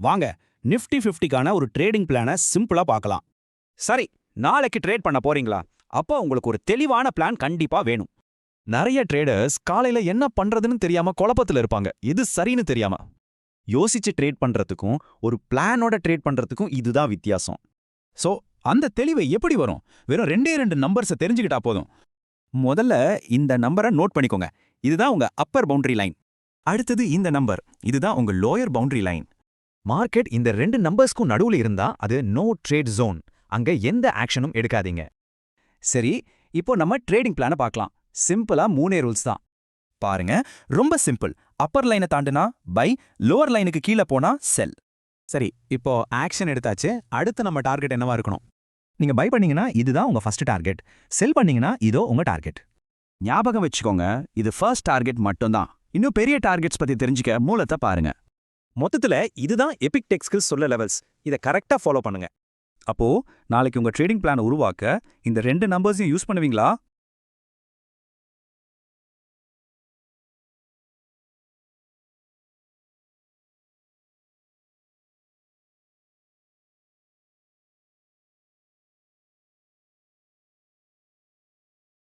வாங்க நிஃப்டி 50க்கான ஒரு ட்ரேடிங் பிளானை சிம்பிளா பார்க்கலாம். சரி, நாளைக்கு ட்ரேட் பண்ண போறீங்களா? அப்போ உங்களுக்கு ஒரு தெளிவான பிளான் கண்டிப்பா வேணும். நிறைய ட்ரேடர்ஸ் காலையில என்ன பண்றதுன்னு தெரியாம குழப்பத்துல இருப்பாங்க. இது சரின்னு தெரியாம. யோசிச்சு ட்ரேட் பண்றதுக்கும் ஒரு பிளானோட ட்ரேட் பண்றதுக்கும் இதுதான் வித்தியாசம். சோ அந்த தெளிவை எப்படி வரும்? வெறும் ரெண்டே ரெண்டு நம்பர்ஸை தெரிஞ்சுக்கிட்டா போதும். முதல்ல இந்த நம்பரை நோட் பண்ணிக்கோங்க. இதுதான் உங்க அப்பர் பவுண்டரி லைன். அடுத்தது இந்த நம்பர், இதுதான் உங்க லோயர் பவுண்டரி லைன். மார்க்கெட் இந்த ரெண்டு நம்பர்ஸ்க்கும் நடுவுல இருந்தா அது நோ ட்ரேட் ஜோன். அங்க எந்த ஆக்ஷனும் எடுக்காதீங்க. சரி, இப்போ நம்ம ட்ரேடிங் பிளானை பார்க்கலாம். சிம்பிளா 3 ரூல்ஸ் தான். பாருங்க, ரொம்ப சிம்பிள். அப்பர் லைனை தாண்டுனா பை, லோவர் லைனுக்கு கீழே போனா செல். சரி, இப்போ ஆக்ஷன் எடுத்தாச்சு. அடுத்து நம்ம டார்கெட் என்னவா இருக்கணும்? நீங்க பை பண்ணீங்கன்னா இதுதான் உங்க ஃபர்ஸ்ட் டார்கெட். செல் பண்ணீங்கன்னா இதோ உங்க டார்கெட். ஞாபகம் வச்சுக்கோங்க, இது ஃபர்ஸ்ட் டார்கெட் மட்டும்தான். இன்னும் பெரிய டார்கெட்ஸ் பத்தி தெரிஞ்சுக்க மூலத்தை பாருங்க. மொத்தத்துல இதுதான் எபிக் டெக் ஸ்கில்ஸ் சொல்ல லெவல்ஸ். இதை கரெக்டா ஃபாலோ பண்ணுங்க. அப்போ நாளைக்கு உங்க ட்ரேடிங் பிளானை உருவாக்க இந்த 2 நம்பர்ஸையும் யூஸ் பண்ணுவீங்களா?